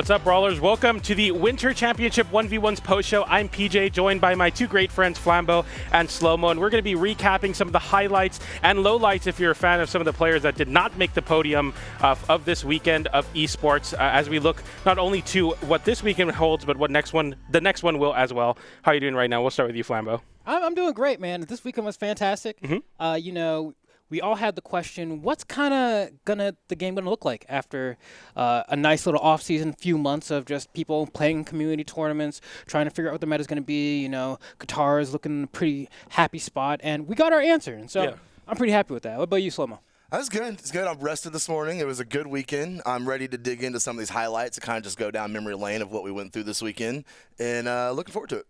What's up, Brawlers? Welcome to the Winter Championship 1v1's post-show. I'm PJ, joined by my two great friends, Flambeau and Slow-Mo, and we're going to be recapping some of the highlights and lowlights if you're a fan of some of the players that did not make the podium of this weekend of esports, as we look not only to what this weekend holds, but what the next one will as well. How are you doing right now? We'll start with you, Flambeau. I'm doing great, man. This weekend was fantastic. We all had the question, what's the game gonna look like after a nice little off-season, few months of just people playing community tournaments, trying to figure out what the meta's gonna be. Qatar is looking in a pretty happy spot, and we got our answer. And so I'm pretty happy with that. What about you, Slow-Mo? That's good. It's good. I'm rested this morning. It was a good weekend. I'm ready to dig into some of these highlights and kind of just go down memory lane of what we went through this weekend, and looking forward to it.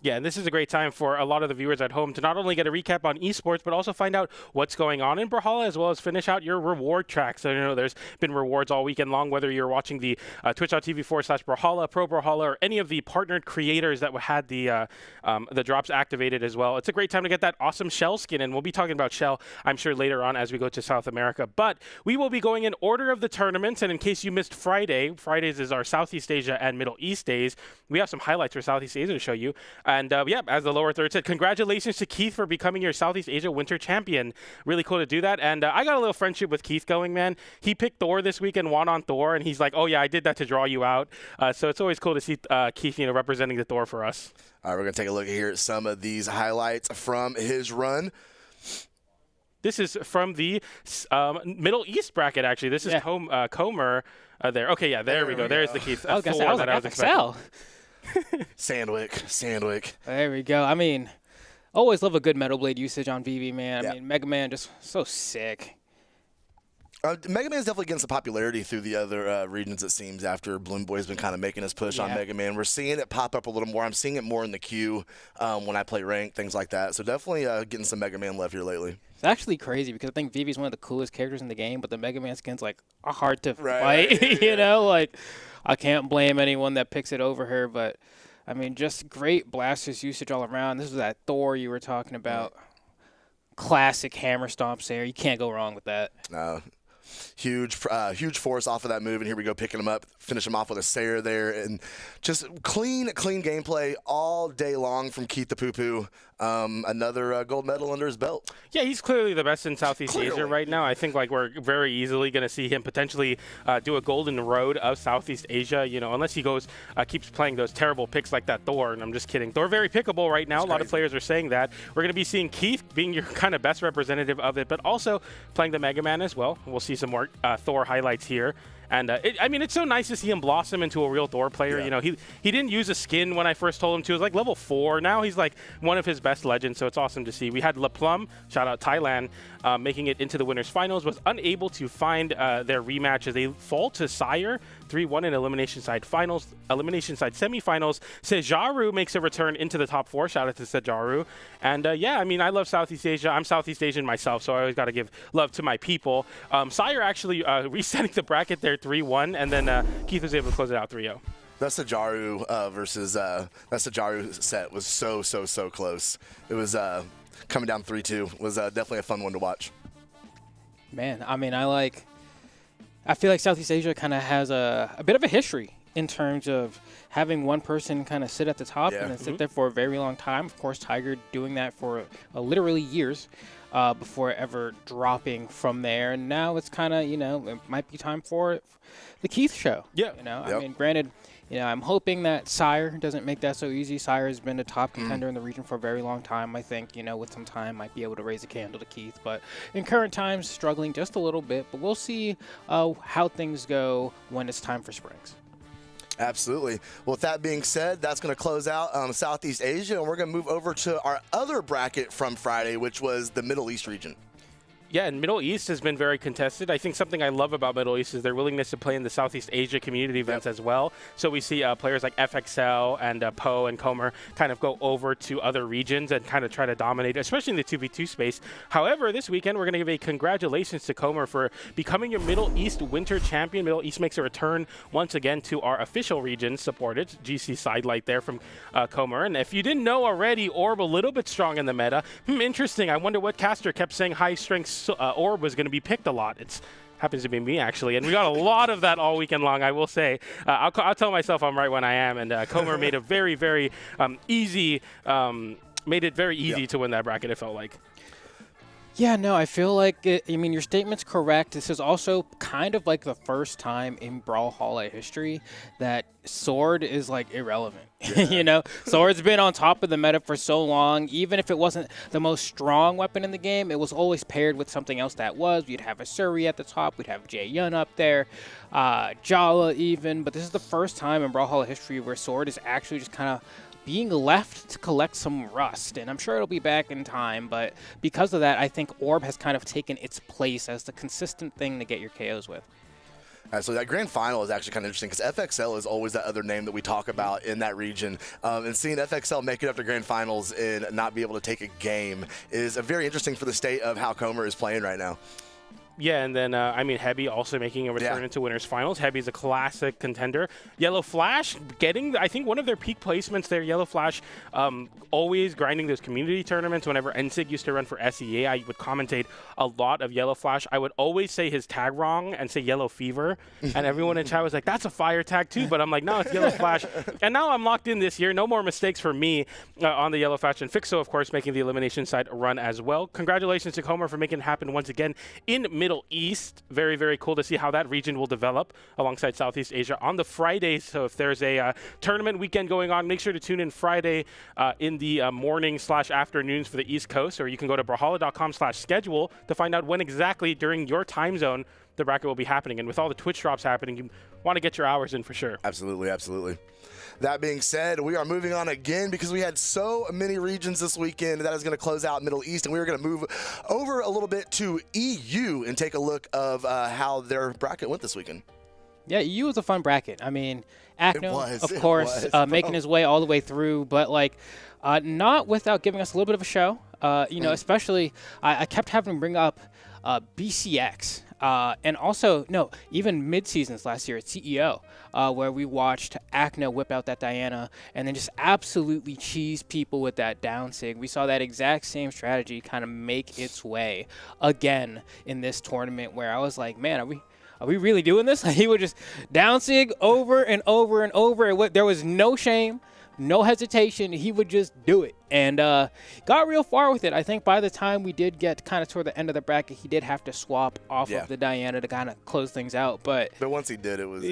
Yeah, and this is a great time for a lot of the viewers at home to not only get a recap on esports, but also find out what's going on in Brawlhalla, as well as finish out your reward track. So, there's been rewards all weekend long, whether you're watching the twitch.tv/Brawlhalla, Pro Brawlhalla, or any of the partnered creators that had the drops activated as well. It's a great time to get that awesome Shell skin, and we'll be talking about Shell, I'm sure, later on as we go to South America. But we will be going in order of the tournaments, and in case you missed Fridays is our Southeast Asia and Middle East days. We have some highlights for Southeast Asia to show you. And as the lower third said, congratulations to Keith for becoming your Southeast Asia Winter Champion. Really cool to do that. And I got a little friendship with Keith going, man. He picked Thor this week and won on Thor, and he's like, oh, yeah, I did that to draw you out. So it's always cool to see Keith, representing the Thor for us. All right, we're going to take a look here at some of these highlights from his run. This is from the Middle East bracket, actually. This is Comer there. Okay, yeah, there we go. There's the Keith. I was expecting. Sandwick. There we go. I mean, always love a good Metal Blade usage on VV, man. Yeah. I mean, Mega Man just so sick. Mega Man's definitely getting some popularity through the other regions, it seems, after Bloom Boy's been kind of making his push on Mega Man. We're seeing it pop up a little more. I'm seeing it more in the queue when I play ranked, things like that. So definitely getting some Mega Man love here lately. It's actually crazy because I think Vivi's one of the coolest characters in the game, but the Mega Man skin's are hard to fight. I can't blame anyone that picks it over her, but I mean, just great blasters usage all around. This is that Thor you were talking about. Classic hammer stomps there. You can't go wrong with that. No. Huge force off of that move, and here we go picking him up, finish him off with a Sayer there, and just clean gameplay all day long from Keith the Poo Poo. Another gold medal under his belt. Yeah, he's clearly the best in Southeast Asia right now. I think we're very easily going to see him potentially do a golden road of Southeast Asia, unless he keeps playing those terrible picks like that Thor, and I'm just kidding. Thor very pickable right now. A lot of players are saying that. We're going to be seeing Keith being your kind of best representative of it, but also playing the Mega Man as well. We'll see some more Thor highlights here. And it's so nice to see him blossom into a real Thor player. Yeah. He didn't use a skin when I first told him to. It was level 4. Now he's one of his best legends, so it's awesome to see. We had La Plum, shout out Thailand, making it into the winners finals, was unable to find their rematch as they fall to Sire 3-1 in elimination side semifinals. Sejaru makes a return into the top 4. Shout out to Sejaru. And I love Southeast Asia. I'm Southeast Asian myself, so I always got to give love to my people. Sire actually resetting the bracket there 3-1, and then Keith was able to close it out 3-0. That Sejaru versus that Sejaru set was so close. It was coming down 3-2. Was definitely a fun one to watch. Man, I mean, I feel like Southeast Asia kind of has a bit of a history in terms of having one person kind of sit at the top and then sit there for a very long time. Of course, Tiger doing that for literally years before ever dropping from there. And now it's kind of, it might be time for the Keith show. Yeah. I mean, granted, I'm hoping that Sire doesn't make that so easy. Sire has been a top contender in the region for a very long time. I think, with some time, might be able to raise a candle to Keith. But in current times, struggling just a little bit. But we'll see how things go when it's time for Springs. Absolutely. Well, with that being said, that's going to close out Southeast Asia, and we're going to move over to our other bracket from Friday, which was the Middle East region. Yeah, and Middle East has been very contested. I think something I love about Middle East is their willingness to play in the Southeast Asia community events as well. So we see players like FXL and Poe and Comer kind of go over to other regions and kind of try to dominate, especially in the 2v2 space. However, this weekend, we're going to give a congratulations to Comer for becoming your Middle East Winter Champion. Middle East makes a return once again to our official region supported. GC sidelight there from Comer. And if you didn't know already, Orb a little bit strong in the meta. Interesting. I wonder what caster kept saying high strength Orb was going to be picked a lot. It's Happens to be me, actually. And we got a lot of that all weekend long, I will say. I'll tell myself I'm right when I am. And Comer made a very, very easy made it very easy to win that bracket, it felt like. Yeah, no, I feel like, your statement's correct. This is also kind of like the first time in Brawlhalla history that Sword is, like, irrelevant. Yeah. Sword's been on top of the meta for so long. Even if it wasn't the most strong weapon in the game, it was always paired with something else that was. We'd have a Suri at the top. We'd have Jae Yun up there. Jala even. But this is the first time in Brawlhalla history where Sword is actually just kind of being left to collect some rust, and I'm sure it'll be back in time, but because of that, I think Orb has kind of taken its place as the consistent thing to get your KOs with. So that grand final is actually kind of interesting because FXL is always that other name that we talk about in that region. And seeing FXL make it up to grand finals and not be able to take a game is very interesting for the state of how Comer is playing right now. Yeah, and then, Hebi also making a return into winners finals. Hebi's a classic contender. Yellow Flash getting, I think, one of their peak placements there. Yellow Flash always grinding those community tournaments. Whenever NSIG used to run for SEA, I would commentate a lot of Yellow Flash. I would always say his tag wrong and say Yellow Fever. And everyone in chat was like, that's a fire tag too. But I'm like, no, it's Yellow Flash. And now I'm locked in this year. No more mistakes for me on the Yellow Flash. And Fixo, of course, making the elimination side run as well. Congratulations to Comer for making it happen once again in Middle East. Very, very cool to see how that region will develop alongside Southeast Asia on the Fridays. So if there's a tournament weekend going on, make sure to tune in Friday in the morning/afternoons for the East Coast, or you can go to brawlhalla.com/schedule to find out when exactly during your time zone the bracket will be happening. And with all the Twitch drops happening, you want to get your hours in for sure. Absolutely, absolutely. That being said, we are moving on again because we had so many regions this weekend. That is going to close out Middle East, and we are going to move over a little bit to EU and take a look of how their bracket went this weekend. Yeah, EU was a fun bracket. Acno, of course, making his way all the way through, but not without giving us a little bit of a show. Especially I kept having to bring up BCX. And also, even mid-seasons last year at CEO, where we watched Acno whip out that Diana and then just absolutely cheese people with that down sig. We saw that exact same strategy kind of make its way again in this tournament, where I was like, man, are we really doing this? He would just down sig over and over and over. There was no shame, no hesitation. He would just do it, and got real far with it. I think by the time we did get kind of toward the end of the bracket, he did have to swap off of the Diana to kind of close things out. But once he did, it was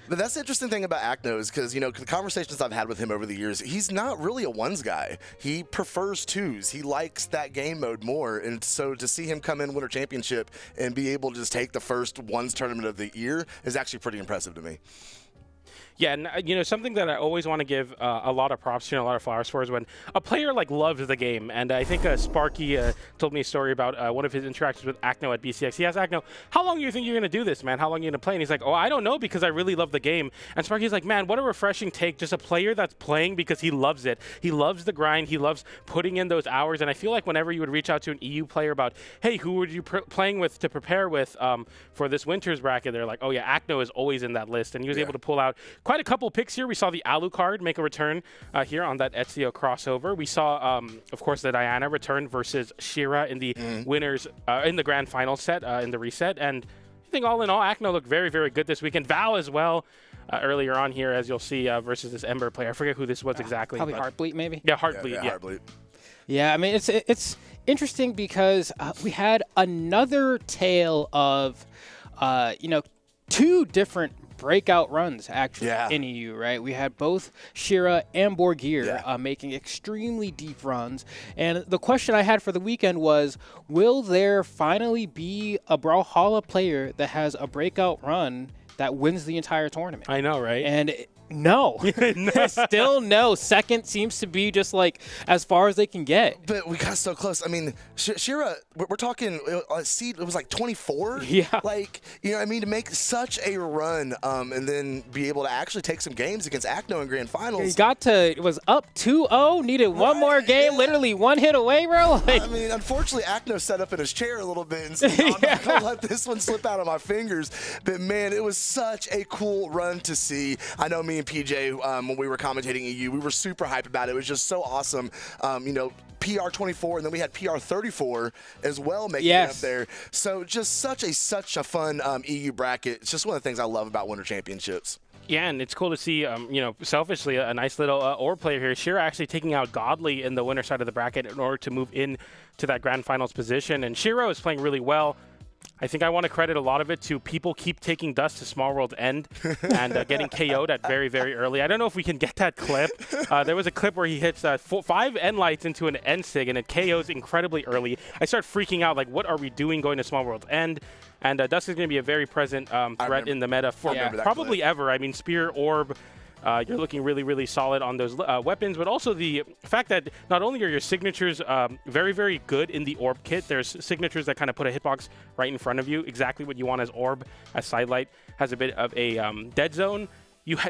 But that's the interesting thing about Acno is because, the conversations I've had with him over the years, he's not really a ones guy. He prefers twos. He likes that game mode more. And so to see him come in, win a championship, and be able to just take the first ones tournament of the year is actually pretty impressive to me. Yeah, and something that I always want to give a lot of props to, a lot of flowers for, is when a player loves the game. And I think Sparky told me a story about one of his interactions with Acno at BCX. He asked Acno, "How long do you think you're going to do this, man? How long are you going to play?" And he's like, "Oh, I don't know, because I really love the game." And Sparky's like, "Man, what a refreshing take! Just a player that's playing because he loves it. He loves the grind. He loves putting in those hours." And I feel like whenever you would reach out to an EU player about, "Hey, who would you playing with to prepare with for this winter's bracket?" They're like, "Oh yeah, Acno is always in that list." And he was able to pull out quite a couple picks here. We saw the Alucard make a return here on that Ezio crossover. We saw, of course, the Diana return versus Shira in the winners in the grand final set in the reset. And I think all in all, Acno looked very, very good this weekend. Val as well earlier on here, as you'll see, versus this Ember player. I forget who this was exactly. Probably Heartbleed, maybe. Yeah, Heartbleed. Yeah, Heartbleed. Yeah, it's interesting because we had another tale of, two different breakout runs actually in EU, right? We had both Shira and Borgir making extremely deep runs. And the question I had for the weekend was, will there finally be a Brawlhalla player that has a breakout run that wins the entire tournament? I know, right? And no. Still no. Second seems to be just as far as they can get. But we got so close. I mean, Shira, we're talking, seed, it was 24? Yeah. To make such a run and then be able to actually take some games against Acno in grand finals. He it was up 2-0, needed one more game, literally one hit away, bro. Unfortunately, Acno set up in his chair a little bit and said, I'm not going to let this one slip out of my fingers. But, man, it was such a cool run to see. I know me and PJ, when we were commentating EU, we were super hyped about it. It was just so awesome, PR24, and then we had PR34 as well making it up there. So just such a fun EU bracket. It's just one of the things I love about Winter Championships. Yeah, and it's cool to see, selfishly, a nice little orb player here. Shira actually taking out Godly in the winner side of the bracket in order to move in to that grand finals position. And Shiro is playing really well. I think I want to credit a lot of it to people keep taking Dust to Small World's End and getting KO'd at very, very early. I don't know if we can get that clip. There was a clip where he hits 5 end lights into an end sig and it KOs incredibly early. I start freaking out, like, what are we doing going to Small World's End? And Dust is going to be a very present threat in the meta for probably ever. I mean, Spear, Orb, you're looking really, really solid on those weapons, but also the fact that not only are your signatures very, very good in the Orb kit, there's signatures that kind of put a hitbox right in front of you, exactly what you want as Orb, as Sidelight, has a bit of a dead zone.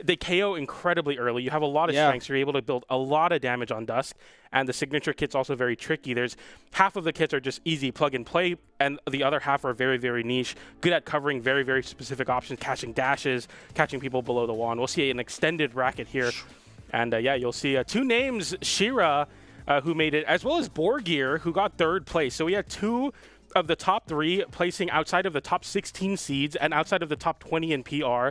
They KO incredibly early. You have a lot of strengths. You're able to build a lot of damage on Dusk, and the signature kit's also very tricky. There's half of the kits are just easy plug and play, and the other half are very, very niche, good at covering very, very specific options, catching dashes, catching people below the wall. And we'll see an extended bracket here. And you'll see 2 names, Shira, who made it, as well as Borgir, who got 3rd place. So we had 2 of the top 3 placing outside of the top 16 seeds and outside of the top 20 in PR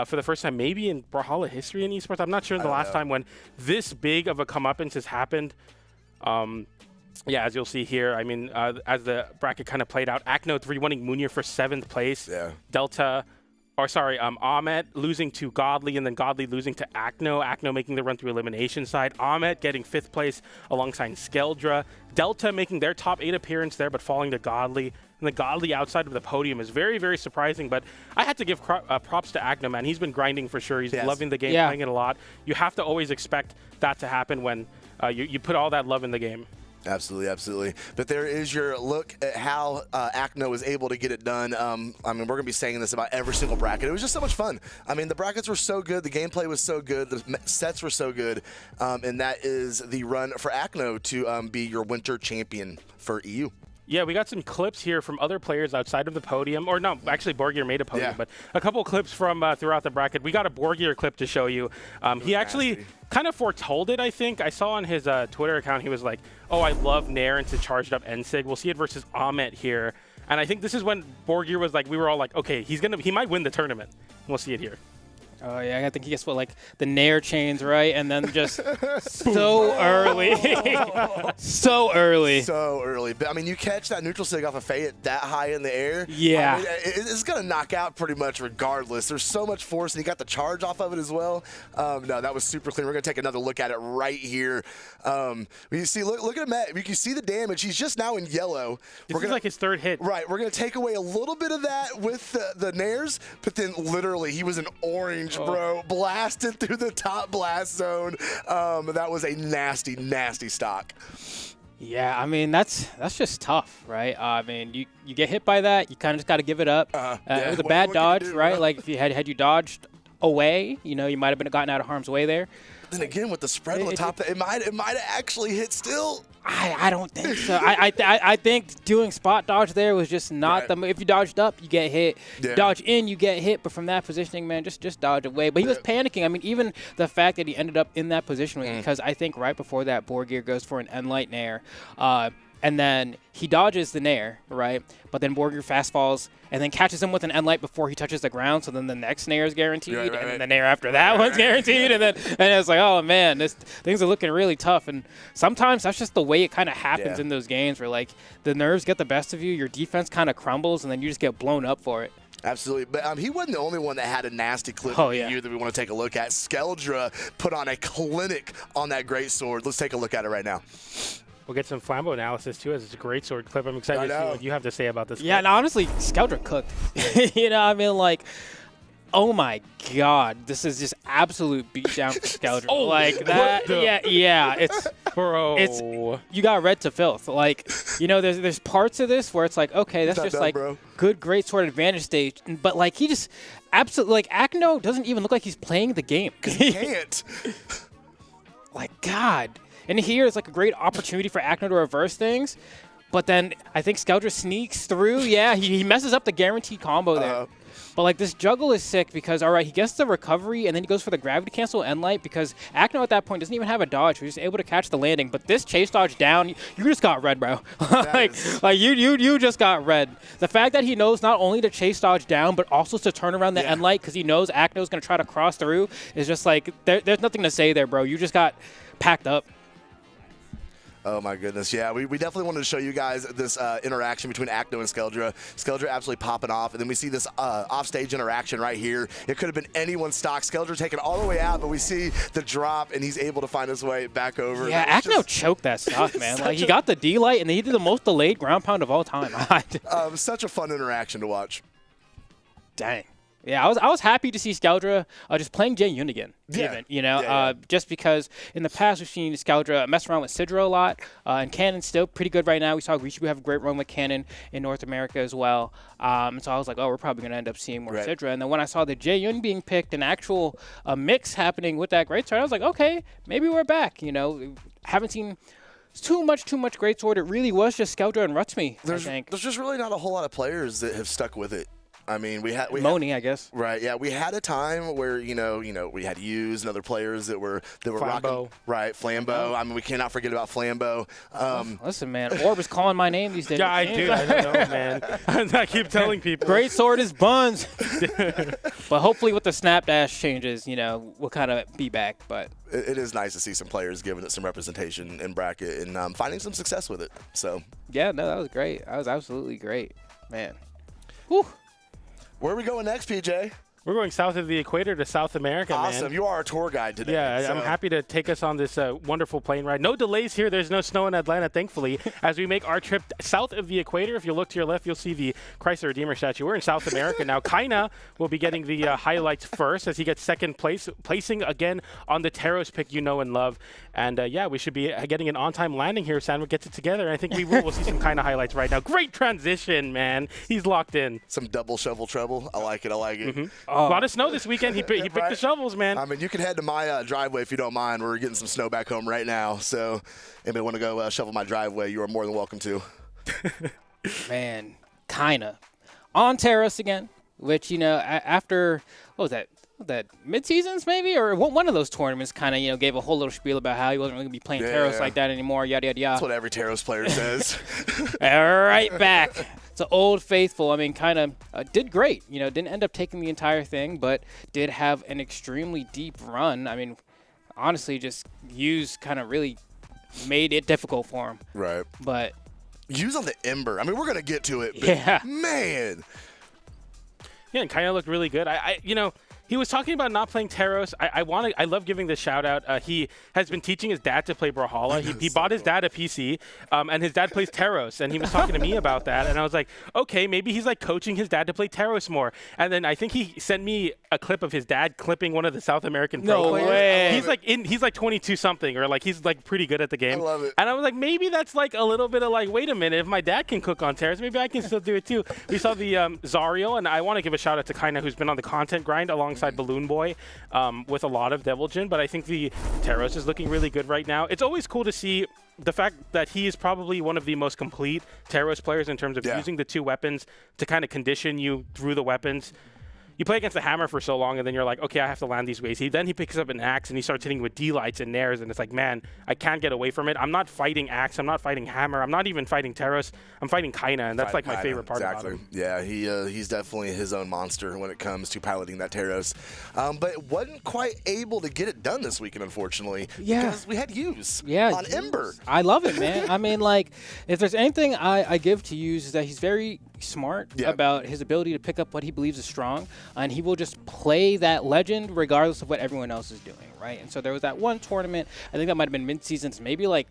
for the first time, maybe in Brawlhalla history in esports. I'm not sure the last time when this big of a comeuppance has happened. As you'll see here, I mean, as the bracket kind of played out, Akno 3-1ing Munir for 7th place. Delta, Ahmet losing to Godly, and then Godly losing to Akno. Akno making the run through elimination side. Ahmet getting 5th place alongside Skeldra. Delta making their top 8 appearance there, but falling to Godly. And the Godly outside of the podium is very, very surprising. But I had to give props to Akno, man. He's been grinding for sure. He's loving the game, playing it a lot. You have to always expect that to happen when you put all that love in the game. Absolutely, absolutely. But there is your look at how Akno was able to get it done. I mean, we're going to be saying this about every single bracket. It was just so much fun. I mean, the brackets were so good. The gameplay was so good. The sets were so good. And that is the run for Akno to be your winter champion for EU. Yeah, we got some clips here from other players outside of the podium. Or no, actually Borgir made a podium, but a couple clips from throughout the bracket. We got a Borgir clip to show you. He actually kind of foretold it, I think. I saw on his Twitter account, he was like, oh, I love Nair into charged up NSIG. We'll see it versus Ahmet here. And I think this is when Borgir was like, we were all like, okay, he might win the tournament. We'll see it here. Oh, yeah, I think he gets what, like the Nair chains, right? And then just so early. So early. So early. But, I mean, you catch that neutral sig off a Fate that high in the air. Yeah. I mean, it's going to knock out pretty much regardless. There's so much force, and he got the charge off of it as well. No, that was super clean. We're going to take another look at it right here. You see, look at Matt. You can see the damage. He's just now in yellow. This is like his 3rd hit. Right. We're going to take away a little bit of that with the Nairs, but then literally he was an orange, bro, blasted through the top blast zone. That was a nasty, nasty stock. Yeah, I mean, that's just tough, right? I mean, you get hit by that, you kind of just got to give it up. It was a bad dodge, right? Like, if you had you dodged away, you know, you might have gotten out of harm's way there. Then again, with the spread on the top, it might have actually hit still. I don't think so. I think doing spot dodge there was just not the move. If you dodged up, you get hit. Dodge in, you get hit. But from that positioning, man, just dodge away. But he was panicking. I mean, even the fact that he ended up in that position because I think right before that, Borgir goes for an N-Light Nair. And then he dodges the Nair, right? But then Borgir fast falls and then catches him with an N-Light before he touches the ground. So then the next Nair is guaranteed. And then the Nair after that one's guaranteed. And it's like, oh, man, things are looking really tough. And sometimes that's just the way it kind of happens in those games where, like, the nerves get the best of you. Your defense kind of crumbles, and then you just get blown up for it. Absolutely. But he wasn't the only one that had a nasty clip of you that we want to take a look at. Skeldra put on a clinic on that great sword. Let's take a look at it right now. We'll get some Flambeau analysis, too, as it's a great sword clip. I'm excited to see what you have to say about this. Yeah, and honestly, Skeldra cooked. You know, I mean, like, oh, my God. This is just absolute beatdown for Skeldra. Like, that, yeah. It's, bro. You got red to filth. Like, you know, there's parts of this where it's like, okay, that's just, like, good, great sword advantage stage. But, like, he just absolutely, like, Akno doesn't even look like he's playing the game. Because he can't. Like, God. And here is like a great opportunity for Akno to reverse things. But then I think Skeldra sneaks through. Yeah, he messes up the guaranteed combo there. But like this juggle is sick because, all right, he gets the recovery and then he goes for the gravity cancel end light because Acno at that point doesn't even have a dodge. He's able to catch the landing. But this chase dodge down, you just got red, bro. like you just got red. The fact that he knows not only to chase dodge down but also to turn around the end light because he knows Acno's going to try to cross through is just like there's nothing to say there, bro. You just got packed up. Oh, my goodness. Yeah, we definitely wanted to show you guys this interaction between Acno and Skeldra. Skeldra absolutely popping off, and then we see this offstage interaction right here. It could have been anyone's stock. Skeldra taking all the way out, but we see the drop, and he's able to find his way back over. Yeah, Acno choked that stock, man. Like, he got the D-light, and he did the most delayed ground pound of all time. Such a fun interaction to watch. Dang. Yeah, I was happy to see Skeldra just playing Jay Yun again, just because in the past we've seen Skeldra mess around with Sidra a lot, and Cannon's still pretty good right now. We saw Rishibu have a great run with Cannon in North America as well. So I was like, oh, we're probably going to end up seeing more Sidra. And then when I saw the Jay Yun being picked, an actual mix happening with that great sword, I was like, okay, maybe we're back. Haven't seen too much great sword. It really was just Skeldra and Rutsmi, I think. There's just really not a whole lot of players that have stuck with it. I mean, we had Moni, I guess. Right, yeah. We had a time where we had Hughes and other players that were rocking. Right, Flambeau. I mean, we cannot forget about Flambeau. Listen, man, Orb is calling my name these days. Yeah, I do. I don't know, man. I keep telling people. Great sword is buns. But hopefully, with the snap dash changes, we'll kind of be back. But it is nice to see some players giving it some representation in bracket and finding some success with it. So yeah, no, that was great. That was absolutely great, man. Whew. Where are we going next, PJ? We're going south of the equator to South America, man. Awesome. You are our tour guide today. Yeah, I'm happy to take us on this wonderful plane ride. No delays here. There's no snow in Atlanta, thankfully, as we make our trip south of the equator. If you look to your left, you'll see the Chrysler Redeemer statue. We're in South America now. Kaina will be getting the highlights first as he gets second place, placing again on the Taros pick you know and love. And, yeah, we should be getting an on-time landing here. Sandwich gets it together. I think we will. We'll see some Kaina highlights right now. Great transition, man. He's locked in. Some double shovel treble. I like it. I like it. A lot of snow this weekend. He picked the shovels, man. I mean, you can head to my driveway if you don't mind. We're getting some snow back home right now. So anybody want to go shovel my driveway, you are more than welcome to. Man, Kaina on Taros again, which, after, what was that? Mid-seasons maybe, or one of those tournaments kind of gave a whole little spiel about how he wasn't really going to be playing Taros like that anymore, yada yada yada. That's what every Taros player says. Right back to Old Faithful. I mean, kind of did great. Didn't end up taking the entire thing, but did have an extremely deep run. I mean, honestly, just Hughes kind of really made it difficult for him. Right. But Hughes on the Ember. I mean, we're going to get to it, but yeah, man. Yeah, and kind of looked really good. He was talking about not playing Taros. I love giving this shout out. He has been teaching his dad to play Brawlhalla. He bought his dad a PC, and his dad plays Taros. And he was talking to me about that. And I was like, okay, maybe he's like coaching his dad to play Taros more. And then I think he sent me a clip of his dad clipping one of the South American pro players. Way. He's like 22 something, or like he's like pretty good at the game. I love it. And I was like, maybe that's like a little bit of like, wait a minute, if my dad can cook on Taros, maybe I can still do it too. We saw the Zariel, and I want to give a shout out to Kaina, who's been on the content grind alongside Balloon Boy. With a lot of Devil Jin, but I think the Taros is looking really good right now. It's always cool to see the fact that he is probably one of the most complete Taros players in terms of using the two weapons to kind of condition you through the weapons. You play against the hammer for so long, and then you're like, okay, I have to land these ways. Then he picks up an axe, and he starts hitting with D-lights and nairs, and it's like, man, I can't get away from it. I'm not fighting axe. I'm not fighting hammer. I'm not even fighting Taros. I'm fighting Kaina, and that's like my favorite part about him. Yeah, he's definitely his own monster when it comes to piloting that Taros. But wasn't quite able to get it done this weekend, unfortunately. Yeah. Because we had Hughes on Ember. I love it, man. I mean, like, if there's anything I give to Hughes is that he's very smart about his ability to pick up what he believes is strong, and he will just play that legend regardless of what everyone else is doing, right? And so there was that one tournament, I think that might have been mid-seasons, maybe like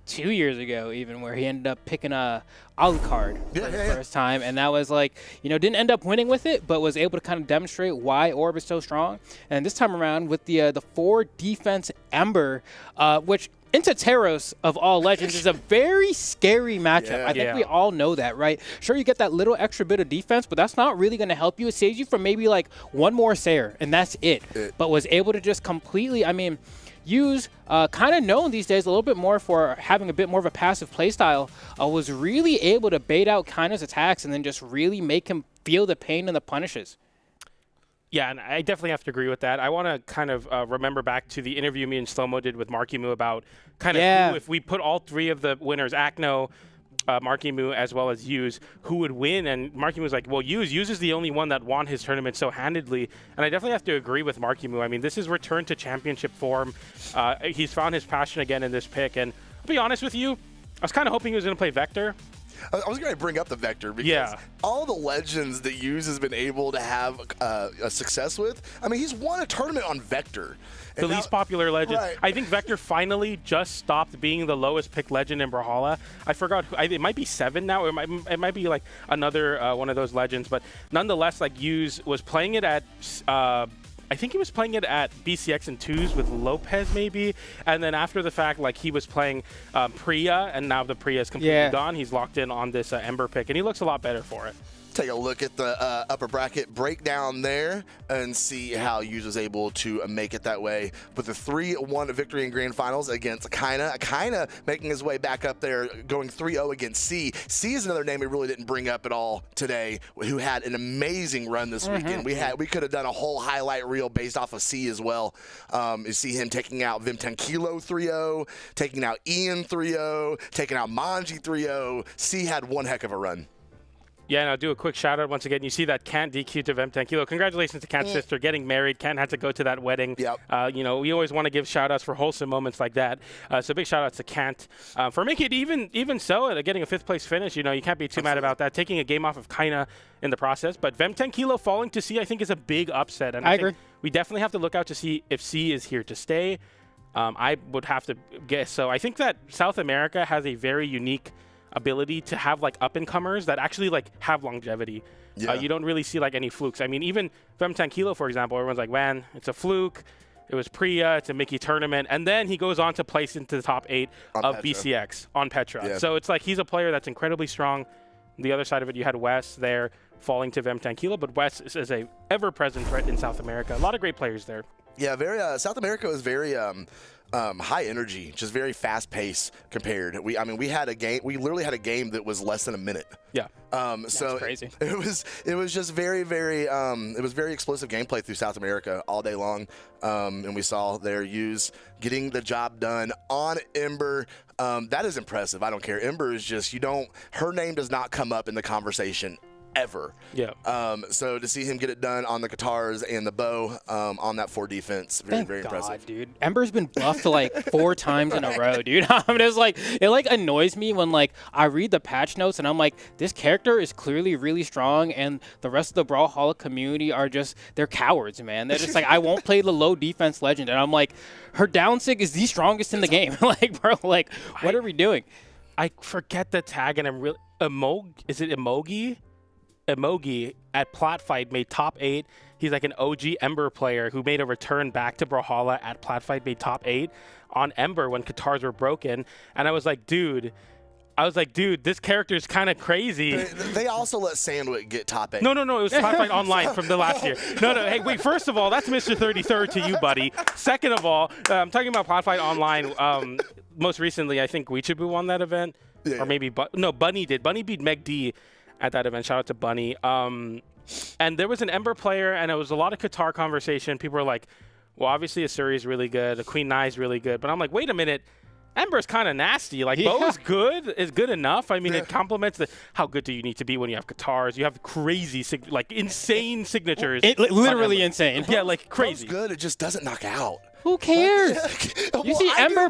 2 years ago even, where he ended up picking a Alucard for the first time, and that was like, didn't end up winning with it, but was able to kind of demonstrate why Orb is so strong. And this time around with the 4 defense Ember, which into Taros of all legends is a very scary matchup. I think we all know that, right? Sure, you get that little extra bit of defense, but that's not really going to help you. It saves you from maybe like one more Sayer, and that's it. But was able to just completely, Hughes, kind of known these days a little bit more for having a bit more of a passive playstyle, was really able to bait out Kaina's attacks and then just really make him feel the pain and the punishes. Yeah, and I definitely have to agree with that. I want to kind of remember back to the interview me and Slow-Mo did with Marky Moo about kind of who, if we put all three of the winners, Akno, Marky Moo, as well as Hughes, who would win. And Marky Moo was like, well, Hughes is the only one that won his tournament so handedly. And I definitely have to agree with Marky Moo. I mean, this is return to championship form. He's found his passion again in this pick. And I'll be honest with you, I was kind of hoping he was going to play Vector. I was going to bring up the Vector because all the legends that Hughes has been able to have a success with, I mean, he's won a tournament on Vector. The least popular legend. Right. I think Vector finally just stopped being the lowest picked legend in Brawlhalla. I forgot. It might be 7 now. It might be like another one of those legends. But nonetheless, like Hughes was playing it at I think he was playing it at BCX in 2s with Lopez maybe, and then after the fact, like he was playing Priya, and now the Priya is completely gone. He's locked in on this Ember pick, and he looks a lot better for it. Take a look at the upper bracket breakdown there and see how Hughes was able to make it that way with a 3-1 victory in grand finals against Kaina. Kaina making his way back up there, going 3-0 against C. C is another name we really didn't bring up at all today, who had an amazing run this weekend. We could have done a whole highlight reel based off of C as well. You see him taking out Vim 10 Kilo 3-0, taking out Ian 3-0, taking out Manji 3-0. C had one heck of a run. Yeah, and I'll do a quick shout out once again. You see that Kant DQ to M10 Kilo. Congratulations to Kant's sister getting married. Kant had to go to that wedding. Yep. You know, we always want to give shout outs for wholesome moments like that. So big shout out to Kant for making it even so and getting a 5th place finish. You know, you can't be too mad about that. Taking a game off of Kaina in the process. But Vem 10 Kilo falling to C, I think, is a big upset. And I agree. We definitely have to look out to see if C is here to stay. I would have to guess. So I think that South America has a very unique ability to have like up-and-comers that actually like have longevity. You don't really see like any flukes. I mean, even Vem 10 Kilo, for example, everyone's like, man, it's a fluke. It was Priya, it's a Mickey tournament. And then he goes on to place into the top 8 of Petra. BCX on Petra. Yeah. So it's like he's a player that's incredibly strong. On the other side of it, you had Wes there falling to Vem 10 Kilo, but Wes is a ever-present threat in South America. A lot of great players there. Yeah, very. South America was very high energy, just very fast pace compared. We had a game. We literally had a game that was less than a minute. Yeah. So crazy. It was just very, very. It was very explosive gameplay through South America all day long, and we saw their Hughes getting the job done on Ember. That is impressive. I don't care. Ember is just her name does not come up in the conversation ever. Yeah. So to see him get it done on the guitars and the bow on that 4 defense, very impressive. Dude. Ember's been buffed like 4 times in a row, dude. I'm just like, it like annoys me when like I read the patch notes and I'm like, this character is clearly really strong and the rest of the Brawlhalla community are just, they're cowards, man. They're just like, I won't play the low defense legend. And I'm like, her down sig is the strongest in the game. Like, bro, like, what are we doing? I forget the tag and I'm really, is it Emogi? Emogi at Platfight made top 8. He's like an OG Ember player who made a return back to Brawlhalla at Platfight, made top 8 on Ember when Katars were broken. And I was like, dude, this character is kind of crazy. They also let Sandwick get top 8. No, it was Platfight Online from the last year. No, hey, wait, first of all, that's Mr. 33rd to you, buddy. Second of all, I'm talking about Platfight Online. Most recently, I think Weechabu won that event. Or maybe, Bunny did. Bunny beat Meg D at that event. Shout out to Bunny. And there was an Ember player, and it was a lot of Qatar conversation. People were like, well, obviously Asuri is really good. A Queen Nai is really good. But I'm like, wait a minute. Ember's kind of nasty. Like, Bo is good enough. I mean, it complements how good do you need to be when you have Qatars. You have crazy, insane signatures. Literally insane. Yeah, like crazy. Bo's good. It just doesn't knock out. Who cares? You see Ember,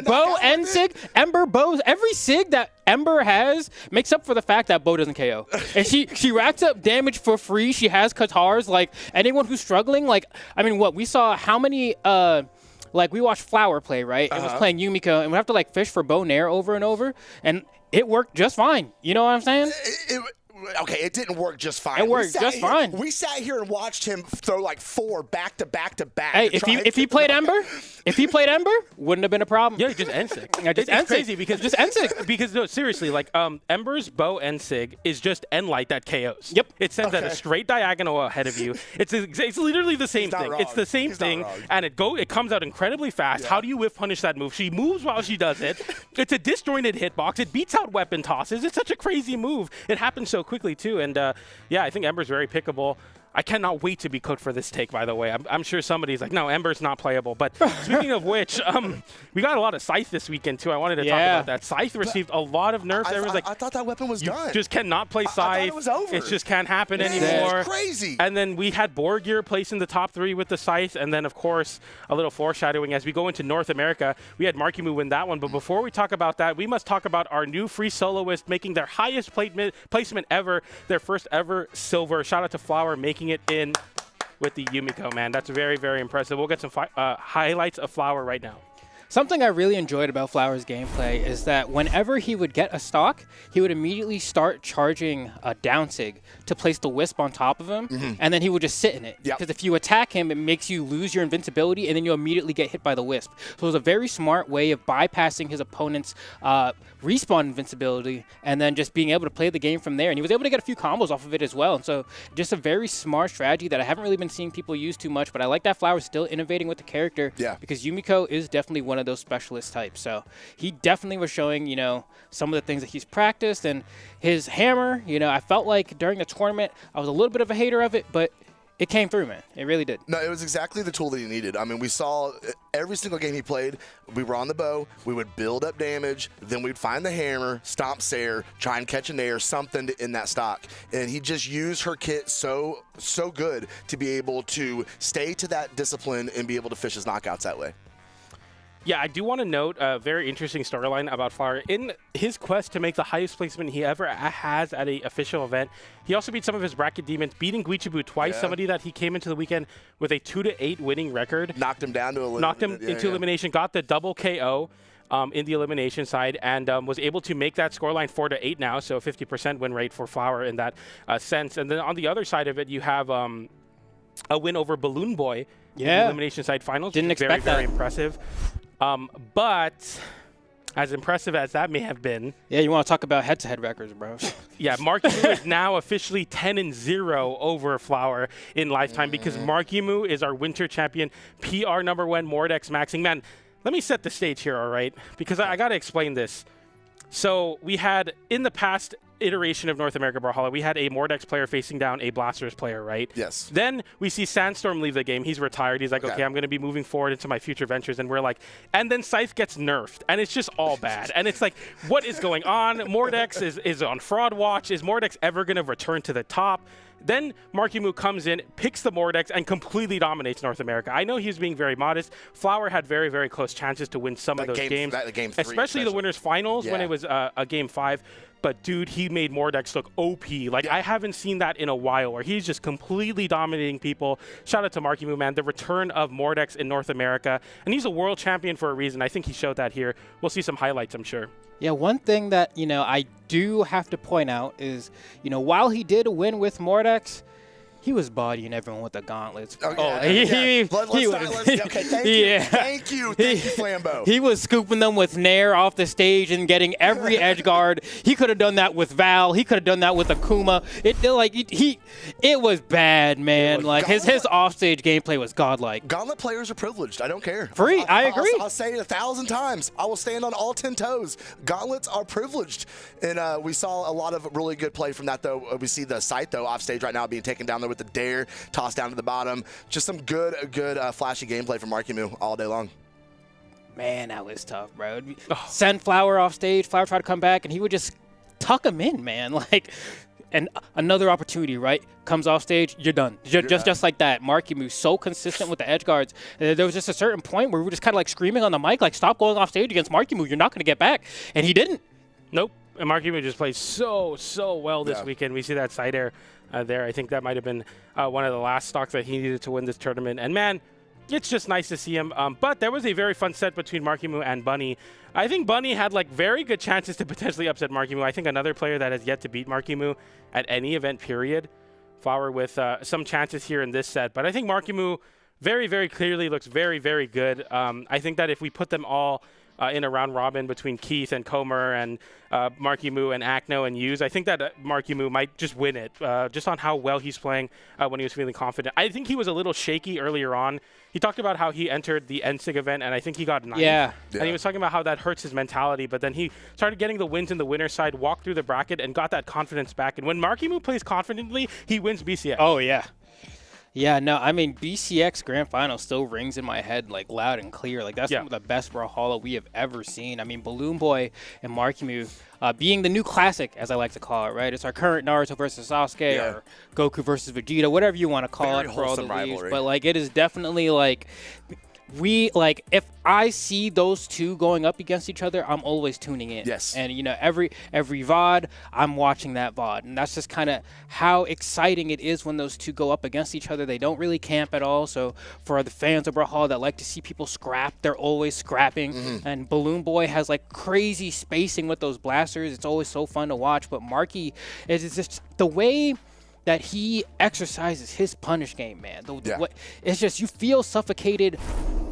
Bo, and Sig. Ember, Bo, every Sig that Ember has makes up for the fact that Bo doesn't KO. And she racks up damage for free. She has Qatars. Like, anyone who's struggling, like, I mean, we saw how many, like, we watched Flower play, right? It was playing Yumiko, and we have to, like, fish for Bo Nair over and over, and it worked just fine. You know what I'm saying? Okay, it didn't work just fine. It worked just fine. We sat here and watched him throw like 4 back to back to back. Hey, if he played Ember, wouldn't have been a problem. Yeah, just N-Sig. It's crazy because just N-Sig. Because no, seriously, like Ember's Bow N-Sig is just N-Light that KOs. Yep. It sends at a straight diagonal ahead of you. It's literally the same thing. It's the same thing, and it comes out incredibly fast. Yeah. How do you whiff punish that move? She moves while she does it. It's a disjointed hitbox. It beats out weapon tosses. It's such a crazy move. It happens so quickly too, and yeah, I think Ember's very pickable. I cannot wait to be cooked for this take, by the way. I'm sure somebody's like, no, Ember's not playable. But speaking of which, we got a lot of Scythe this weekend, too. I wanted to talk about that. Scythe received a lot of nerfs. I thought that weapon was done. Just cannot play Scythe. I thought it was over. It just can't happen anymore. It's crazy. And then we had Borgir placing the top 3 with the Scythe. And then, of course, a little foreshadowing as we go into North America. We had Markimu win that one. But before we talk about that, we must talk about our new free soloist making their highest placement ever, their first ever silver. Shout out to Flower making it in with the Yumiko, man. That's very, very impressive. We'll get some highlights of Flower right now. Something I really enjoyed about Flower's gameplay is that whenever he would get a stock, he would immediately start charging a down sig to place the Wisp on top of him, and then he would just sit in it. Because if you attack him, it makes you lose your invincibility, and then you immediately get hit by the Wisp. So it was a very smart way of bypassing his opponent's respawn invincibility, and then just being able to play the game from there. And he was able to get a few combos off of it as well. And so just a very smart strategy that I haven't really been seeing people use too much, but I like that Flower's still innovating with the character, because Yumiko is definitely one of those specialist types. So he definitely was showing, some of the things that he's practiced, and his hammer, I felt like during the tournament, I was a little bit of a hater of it, but it came through, man. It really did. No, it was exactly the tool that he needed. I mean, we saw every single game he played, we were on the bow, we would build up damage, then we'd find the hammer, stomp Sair, try and catch a nair, something in that stock. And he just used her kit so good to be able to stay to that discipline and be able to fish his knockouts that way. Yeah, I do want to note a very interesting storyline about Flower. In his quest to make the highest placement he ever has at an official event, he also beat some of his bracket demons, beating Guichibu twice, somebody that he came into the weekend with a 2-8 winning record. Knocked him down to elimination. Knocked him into elimination, got the double KO in the elimination side, and was able to make that scoreline 4-8 now, so a 50% win rate for Flower in that sense. And then on the other side of it, you have a win over Balloon Boy in the elimination side finals. Didn't expect that. Very impressive. But as impressive as that may have been. Yeah, you want to talk about head-to-head records, bro. Yeah, Markimu is now officially 10-0 over Flower in lifetime because Markimu is our winter champion, PR #1, Mordex maxing. Man, let me set the stage here, all right? Because I got to explain this. So we had, in the past iteration of North America Brawlhalla, we had a Mordex player facing down a Blasters player, right? Yes. Then we see Sandstorm leave the game. He's retired. He's like, okay, I'm going to be moving forward into my future ventures. And we're like, and then Scythe gets nerfed. And it's just all bad. And it's like, what is going on? Mordex is on fraud watch. Is Mordex ever going to return to the top? Then Markimu comes in, picks the Mordex, and completely dominates North America. I know he's being very modest. Flower had very, very close chances to win some of those games, especially the winners finals when it was a game 5. But, dude, he made Mordex look OP. Like, I haven't seen that in a while where he's just completely dominating people. Shout out to Markimu, man. The return of Mordex in North America. And he's a world champion for a reason. I think he showed that here. We'll see some highlights, I'm sure. Yeah, one thing that, I do have to point out is, while he did win with Mordex, he was bodying everyone with the gauntlets. Okay, thank you, Flambeau. He was scooping them with Nair off the stage and getting every edge guard. He could have done that with Val. He could have done that with Akuma. It was bad, man. His offstage gameplay was godlike. Gauntlet players are privileged. I don't care. I agree. I'll say it 1,000 times. I will stand on all 10 toes. Gauntlets are privileged, and we saw a lot of really good play from that. Though we see the Scythe though offstage right now being taken down there with the dare, tossed down to the bottom. Just some good flashy gameplay from Markimu all day long. Man, that was tough, bro. Send Flower off stage. Flower tried to come back, and he would just tuck him in, man. And another opportunity, right? Comes off stage, you're done. Just like that. Markimu so consistent with the edge guards. There was just a certain point where we were just kind of screaming on the mic, stop going off stage against Markimu. You're not going to get back. And he didn't. Nope. And Markimu just plays so well this weekend. We see that side air there. I think that might have been one of the last stocks that he needed to win this tournament. And, man, it's just nice to see him. But there was a very fun set between Markimu and Bunny. I think Bunny had, very good chances to potentially upset Markimu. I think another player that has yet to beat Markimu at any event, period. Flower with some chances here in this set. But I think Markimu very, very clearly looks very, very good. I think that if we put them all in a round robin between Keith and Comer and Markimu and Akno and Hughes, I think that Markimu might just win it, just on how well he's playing when he was feeling confident. I think he was a little shaky earlier on. He talked about how he entered the NSIG event, and I think he got 9th. Yeah. And he was talking about how that hurts his mentality, but then he started getting the wins in the winner's side, walked through the bracket, and got that confidence back. And when Markimu plays confidently, he wins BCS. Oh, yeah. Yeah, no, I mean, BCX Grand Final still rings in my head, like, loud and clear. Like, that's some of the best Brawlhalla we have ever seen. I mean, Balloon Boy and Markimu being the new classic, as I like to call it, right? It's our current Naruto versus Sasuke or Goku versus Vegeta, whatever you want to call it for all the leaves. But, like, it is definitely, like, if I see those two going up against each other, I'm always tuning in. Yes. And, you know, every VOD, I'm watching that VOD. And that's just kind of how exciting it is when those two go up against each other. They don't really camp at all. So for the fans of Brawlhalla that like to see people scrap, they're always scrapping. And Balloon Boy has, like, crazy spacing with those blasters. It's always so fun to watch. But Marky is just the way that he exercises his punish game, man. It's just, you feel suffocated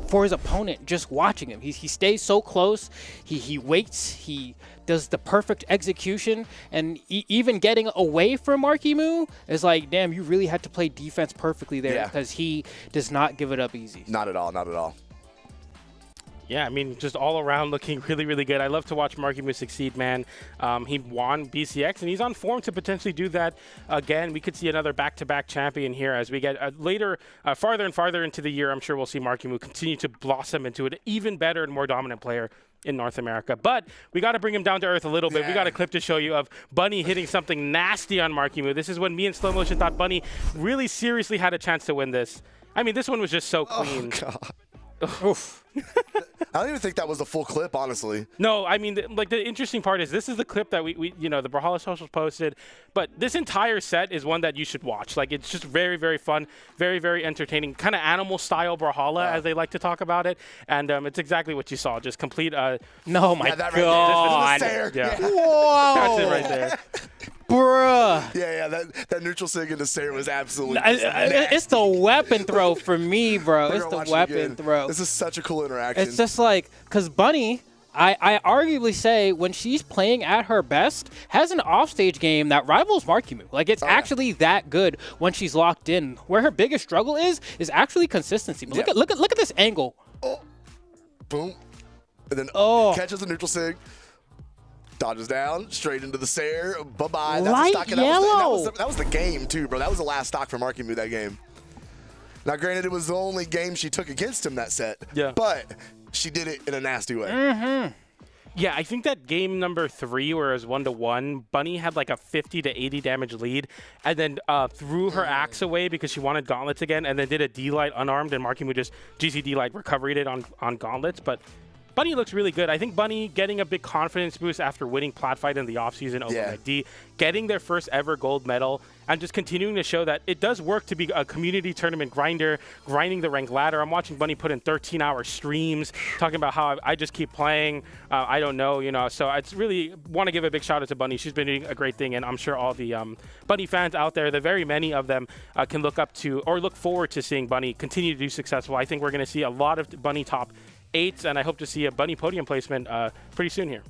for his opponent just watching him. He stays so close. He waits. He does the perfect execution. And even getting away from Markimu is like, damn, you really had to play defense perfectly there because he does not give it up easy. Not at all. Not at all. Yeah, I mean, just all around looking really, really good. I love to watch Markimu succeed, man. He won BCX, and he's on form to potentially do that again. We could see another back-to-back champion here as we get farther and farther into the year. I'm sure we'll see Markimu continue to blossom into an even better and more dominant player in North America. But we got to bring him down to earth a little bit. We got a clip to show you of Bunny hitting something nasty on Markimu. This is when me and Slow Motion thought Bunny really seriously had a chance to win this. I mean, this one was just so clean. Oh, God. Oof. I don't even think that was the full clip, honestly. No, I mean, the interesting part is this is the clip that we the Brawlhalla socials posted, but this entire set is one that you should watch. Like, it's just very, very fun, very, very entertaining, kind of animal style Brawlhalla as they like to talk about it, and it's exactly what you saw, just complete. No, my God! Right there. Whoa! That's it right there. Bruh. Yeah, that neutral sig into Sarah was absolutely it's the weapon throw for me, bro. It's the weapon throw. This is such a cool interaction. It's just like, because Bunny, I arguably say when she's playing at her best, has an offstage game that rivals Markimu. Like, it's actually that good when she's locked in. Where her biggest struggle is actually consistency. But look at this angle. Oh. Boom. And then catches the neutral sig. Dodges down, straight into the Sair. Bye-bye. Light yellow. That was the game, too, bro. That was the last stock for Markimu that game. Now, granted, it was the only game she took against him that set. Yeah. But she did it in a nasty way. Yeah, I think that game number 3, where it was 1-1, Bunny had like a 50 to 80 damage lead, and then threw her axe away because she wanted gauntlets again, and then did a D-Light unarmed, and Markimu just GC D-Light recovered it on gauntlets. But Bunny looks really good. I think Bunny getting a big confidence boost after winning Plat Fight in the offseason over McD, getting their first ever gold medal, and just continuing to show that it does work to be a community tournament grinder, grinding the rank ladder. I'm watching Bunny put in 13-hour streams, talking about how I just keep playing. I don't know, so I really want to give a big shout out to Bunny. She's been doing a great thing, and I'm sure all the Bunny fans out there, the very many of them, can look up to or look forward to seeing Bunny continue to do successful. I think we're going to see a lot of Bunny top 8s, and I hope to see a Bunny podium placement pretty soon here.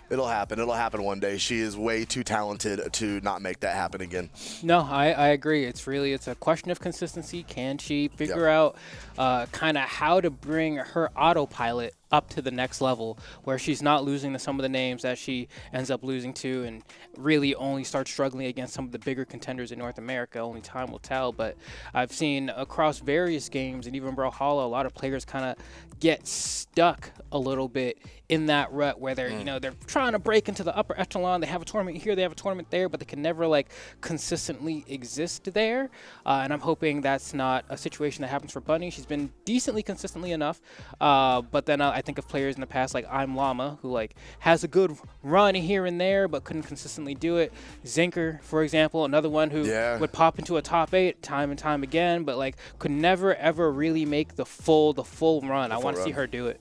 It'll happen. It'll happen one day. She is way too talented to not make that happen again. No, I agree. It's a question of consistency. Can she figure out kind of how to bring her autopilot up to the next level where she's not losing to some of the names that she ends up losing to and really only starts struggling against some of the bigger contenders in North America? Only time will tell. But I've seen across various games and even Brawlhalla, a lot of players kind of get stuck a little bit in that rut where they're they're trying to break into the upper echelon. They have a tournament here, they have a tournament there, but they can never like consistently exist there. And I'm hoping that's not a situation that happens for Bunny. She's been decently consistently enough, but then I think of players in the past like I'm Llama, who like has a good run here and there but couldn't consistently do it. Zinker, for example, another one who would pop into a top 8 time and time again, but like could never ever really make the full run. I want to see her do it.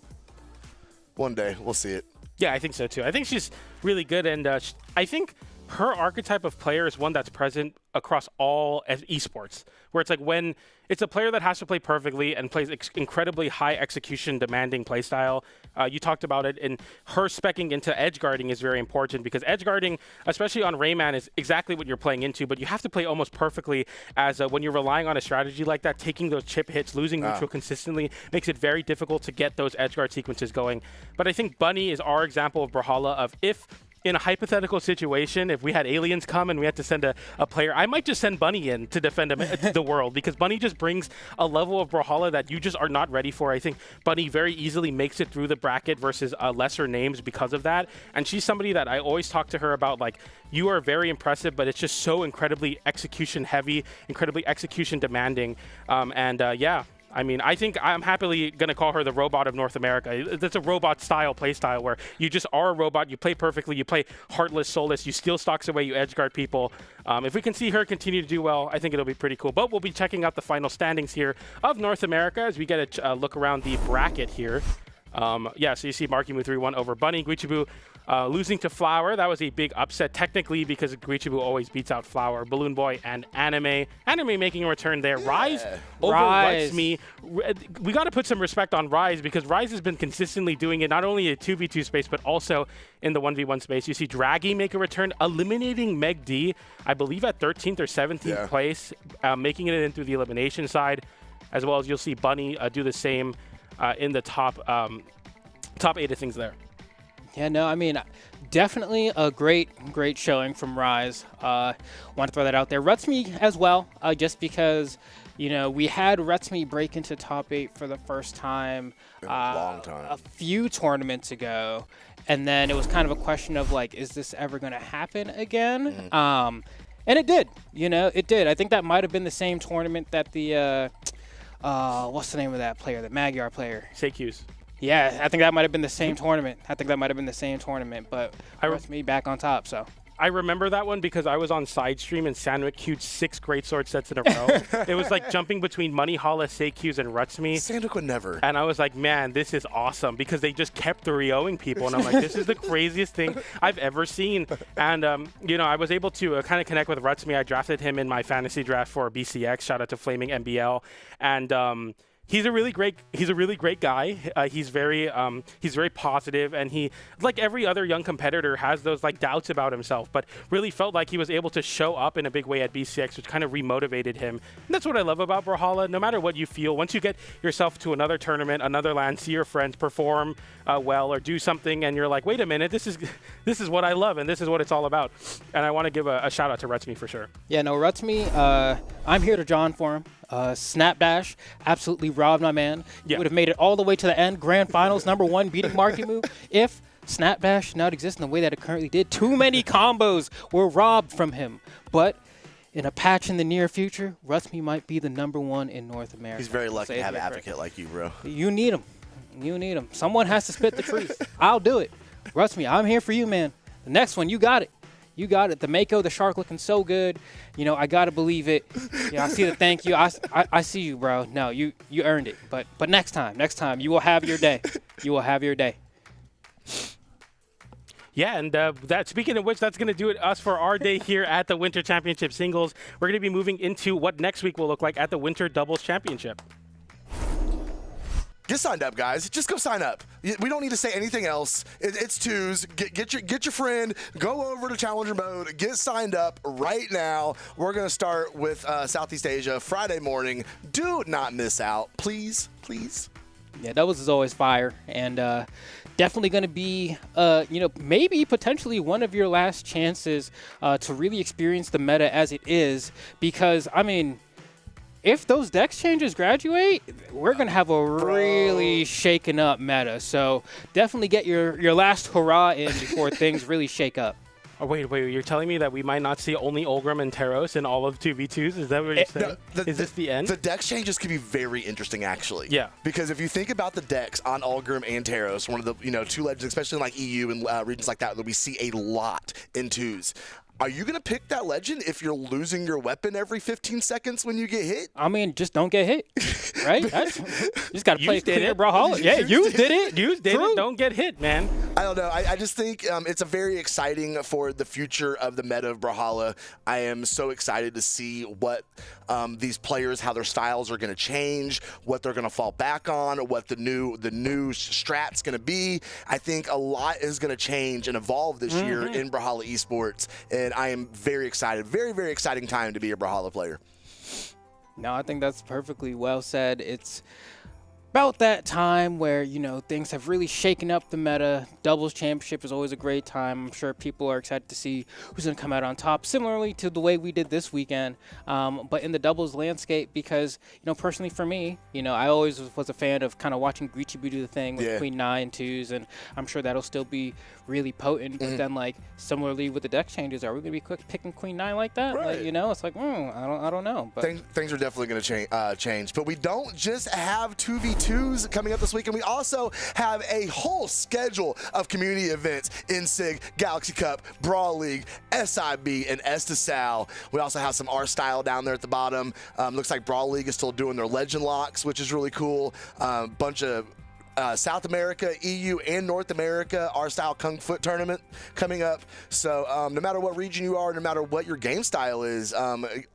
One day, we'll see it. Yeah, I think so too. I think she's really good, and I think her archetype of player is one that's present across all esports, where it's like when it's a player that has to play perfectly and plays incredibly high execution demanding play style. You talked about it, and her speccing into edge guarding is very important because edge guarding, especially on Rayman, is exactly what you're playing into, but you have to play almost perfectly as when you're relying on a strategy like that, taking those chip hits, losing neutral consistently, makes it very difficult to get those edge guard sequences going. But I think Bunny is our example of Brawlhalla of if in a hypothetical situation, if we had aliens come and we had to send a player, I might just send Bunny in to defend the world, because Bunny just brings a level of Brawlhalla that you just are not ready for. I think Bunny very easily makes it through the bracket versus lesser names because of that. And she's somebody that I always talk to her about, like, you are very impressive, but it's just so incredibly execution heavy, incredibly execution demanding. Yeah. I mean, I think I'm happily going to call her the robot of North America. That's a robot-style play style where you just are a robot, you play perfectly, you play heartless, soulless, you steal stocks away, you edgeguard people. If we can see her continue to do well, I think it'll be pretty cool. But we'll be checking out the final standings here of North America as we get a look around the bracket here. So you see Markimu 3-1 over Bunny. Guichibu losing to Flower. That was a big upset technically because Guichibu always beats out Flower. Balloon Boy and Anime. Anime making a return there. Yeah. Rise over Rutsme. We got to put some respect on Rise because Rise has been consistently doing it not only in 2v2 space but also in the 1v1 space. You see Draggy make a return, eliminating Meg D, I believe at 13th or 17th place, making it in through the elimination side, as well as you'll see Bunny do the same in the top 8 of things there. Yeah, no, I mean, definitely a great showing from Rise. Want to throw that out there. Rutsme as well, just because, you know, we had Rutsme break into top 8 for the first time, in a long time, a few tournaments ago, and then it was kind of a question of like, is this ever going to happen again? And it did. You know, it did. I think that might have been the same tournament that the what's the name of that player, the Magyar player? Seikuse. Yeah, I think that might have been the same tournament. But Rutsme back on top, so. I remember that one because I was on side stream and Sandwick queued 6 great sword sets in a row. It was like jumping between Moneyhalla, Seikuse, and Rutsme. Sandwick would never. And I was like, man, this is awesome because they just kept 3-0ing people. And I'm like, this is the craziest thing I've ever seen. And, you know, I was able to kind of connect with Rutsme. I drafted him in my fantasy draft for BCX. Shout out to Flaming MBL. And, he's a really great guy. He's very positive, and he, like every other young competitor, has those like doubts about himself, but really felt like he was able to show up in a big way at BCX, which kind of remotivated him. And that's what I love about Brawlhalla. No matter what you feel, once you get yourself to another tournament, another LAN, see your friends perform well or do something, and you're like, wait a minute, this is what I love, and this is what it's all about. And I want to give a shout out to Rutsme for sure. Yeah, no, Rutsme, I'm here to John for him. Snapdash absolutely robbed my man. He would have made it all the way to the end. Grand Finals, #1, beating Markimu. If Snapdash did not exist in the way that it currently did, too many combos were robbed from him. But in a patch in the near future, Rutsme might be the #1 in North America. He's very lucky to have an advocate like you, bro. You need him. You need him. Someone has to spit the truth. I'll do it. Rutsme, I'm here for you, man. The next one, you got it. You got it. The Mako, the shark looking so good. You know, I got to believe it. You know, I see the thank you. I see you, bro. No, you earned it. But next time, you will have your day. You will have your day. Yeah, and that speaking of which, that's going to do it us for our day here at the Winter Championship Singles. We're going to be moving into what next week will look like at the Winter Doubles Championship. Get signed up, guys. Just go sign up. We don't need to say anything else. It's twos. Get your friend. Go over to Challenger Mode. Get signed up right now. We're going to start with Southeast Asia Friday morning. Do not miss out. Please, please. Yeah, Doubles is always fire. And definitely going to be, you know, maybe potentially one of your last chances to really experience the meta as it is. Because, I mean, if those dex changes graduate, we're going to have a really shaken up meta. So definitely get your last hurrah in before things really shake up. Oh, wait, you're telling me that we might not see only Olgrim and Teros in all of 2v2s? Is that what you're saying? Is this the end? The dex changes could be very interesting, actually. Yeah. Because if you think about the decks on Olgrim and Teros, one of the 2 legends, especially in like EU and regions like that we see a lot in 2s. Are you going to pick that legend if you're losing your weapon every 15 seconds when you get hit? I mean, just don't get hit, right? You just got to play clear Brawlhalla. Yeah, you did it. You did it. Don't get hit, man. I don't know. I just think it's a very exciting for the future of the meta of Brawlhalla. I am so excited to see what these players, how their styles are going to change, what they're going to fall back on, what the new strat's going to be. I think a lot is going to change and evolve this year in Brawlhalla esports. And I am very excited. Very, very exciting time to be a Brawlhalla player. No, I think that's perfectly well said. about that time where, you know, things have really shaken up the meta. Doubles championship is always a great time. I'm sure people are excited to see who's going to come out on top, similarly to the way we did this weekend. But in the doubles landscape, because, you know, personally for me, you know, I always was a fan of kind of watching Grichibu do the thing with Queen 9 twos, and I'm sure that'll still be really potent. But then, like, similarly with the deck changes, are we going to be picking Queen 9 like that? Right. Like, you know, it's like, I don't know. But Things are definitely going to change. But we don't just have 2v2s coming up this weekend. We also have a whole schedule of community events in SIG, Galaxy Cup, Brawl League, SIB, and Estasal. We also have some R-Style down there at the bottom. Looks like Brawl League is still doing their Legend Locks, which is really cool. Bunch of South America, EU, and North America R-Style Kung Fu tournament coming up. So no matter what region you are, no matter what your game style is,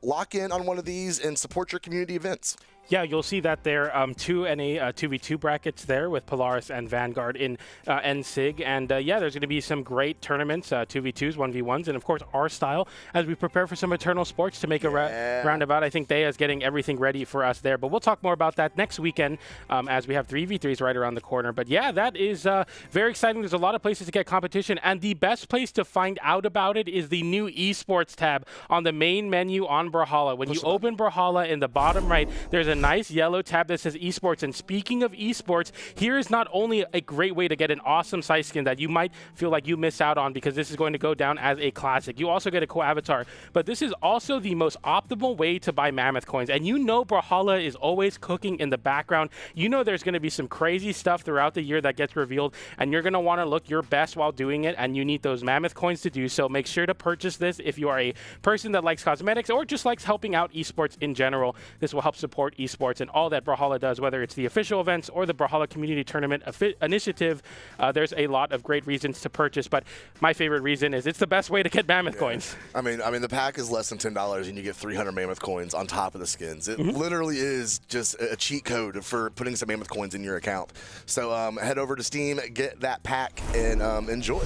lock in on one of these and support your community events. Yeah, you'll see that there 2 NA 2v2 brackets there with Polaris and Vanguard in NSIG. And yeah, there's going to be some great tournaments, 2v2s, 1v1s, and of course R-Style as we prepare for some Eternal Sports to make a roundabout. I think Dea is getting everything ready for us there. But we'll talk more about that next weekend as we have 3v3s right around the corner. But yeah, that is very exciting. There's a lot of places to get competition. And the best place to find out about it is the new esports tab on the main menu on Brawlhalla. When you open Brawlhalla in the bottom right, there's a nice yellow tab that says esports. And speaking of esports, here is not only a great way to get an awesome side skin that you might feel like you miss out on because this is going to go down as a classic. You also get a cool avatar, but this is also the most optimal way to buy Mammoth coins. And you know Brawlhalla is always cooking in the background. You know there's going to be some crazy stuff throughout the year that gets revealed, and you're going to want to look your best while doing it, and you need those Mammoth coins to do so. Make sure to purchase this if you are a person that likes cosmetics or just likes helping out esports in general. This will help support esports and all that Brawlhalla does, whether it's the official events or the Brawlhalla Community Tournament initiative. There's a lot of great reasons to purchase, but my favorite reason is it's the best way to get Mammoth coins. I mean, the pack is less than $10 and you get 300 Mammoth coins on top of the skins. It literally is just a cheat code for putting some Mammoth coins in your account. So head over to Steam, get that pack, and enjoy.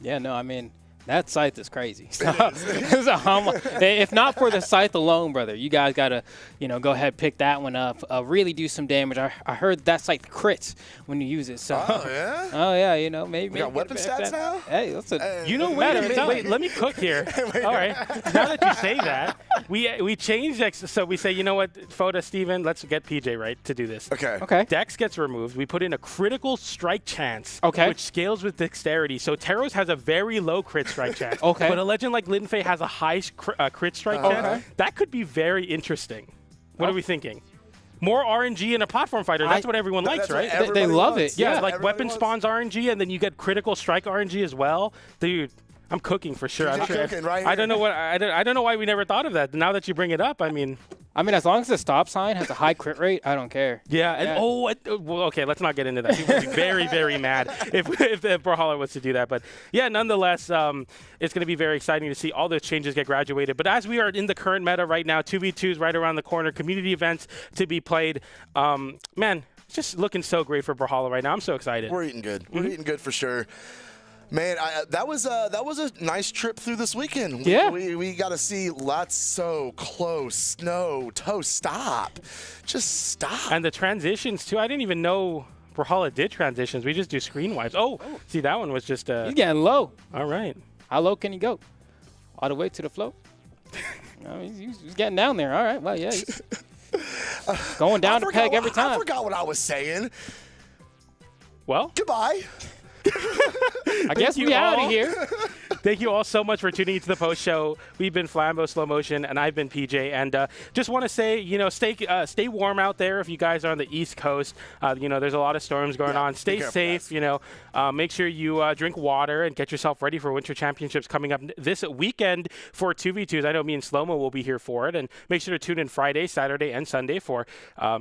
Yeah, no, I mean, that scythe is crazy. If not for the scythe alone, brother, you guys got to, go ahead, pick that one up, really do some damage. I heard that scythe crits when you use it. So. Oh, yeah? Oh, yeah, maybe. We got weapon stats now? Hey, that's a... You know, wait, let me cook here. All right. Now that you say that, we changed Dex. So we say, you know what, Foda, Steven, let's get PJ right to do this. Okay. Dex gets removed. We put in a critical strike chance, okay, which scales with dexterity. So Teros has a very low crit strike chance. Okay. But a legend like Linfei has a high crit strike chance. That could be very interesting. What are we thinking? More RNG in a platform fighter. That's what everyone likes, right? They love it. Yeah, like weapon spawns RNG, and then you get critical strike RNG as well. Dude, I'm cooking for sure. I don't know why we never thought of that. Now that you bring it up, I mean, as long as the stop sign has a high crit rate, I don't care. Yeah. And well, okay, let's not get into that. People would be very, very mad if Brawlhalla was to do that. But yeah, nonetheless, it's going to be very exciting to see all those changes get graduated. But as we are in the current meta right now, 2v2s right around the corner, community events to be played. Man, it's just looking so great for Brawlhalla right now. I'm so excited. We're eating good. We're eating good for sure. Man, that was a nice trip through this weekend. Yeah. We got to see lots so close. No, toast, stop. Just stop. And the transitions, too. I didn't even know Brawlhalla did transitions. We just do screen wipes. Oh, see, that one was just... He's getting low. All right. How low can he go? All the way to the float? No, he's getting down there. All right. Well, yeah. He's going down the peg every time. I forgot what I was saying. Well. Goodbye. I guess we're out of here. Thank you all so much for tuning into the post show. We've been Flambeau Slow Motion, and I've been PJ. And just want to say, stay warm out there if you guys are on the East Coast. There's a lot of storms going on. Stay safe. Make sure you drink water and get yourself ready for Winter Championships coming up this weekend for 2v2s. I know me and Slow-Mo will be here for it. And make sure to tune in Friday, Saturday, and Sunday for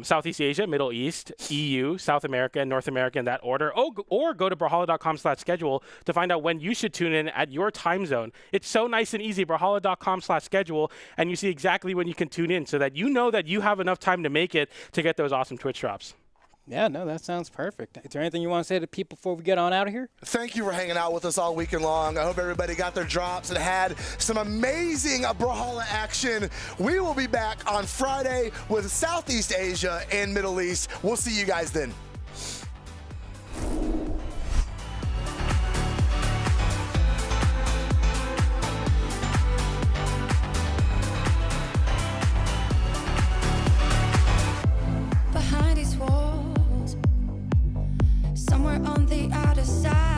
Southeast Asia, Middle East, EU, South America, and North America in that order. Or go to Brawlhalla.com/schedule to find out when you should tune in at your time zone. It's so nice and easy. Brawlhalla.com/schedule, and you see exactly when you can tune in so that you know that you have enough time to make it to get those awesome Twitch drops. Yeah, no, that sounds perfect. Is there anything you want to say to people before we get on out of here? Thank you for hanging out with us all weekend long. I hope everybody got their drops and had some amazing Brawlhalla action. We will be back on Friday with Southeast Asia and Middle East. We'll see you guys then. Behind these walls, somewhere on the other side.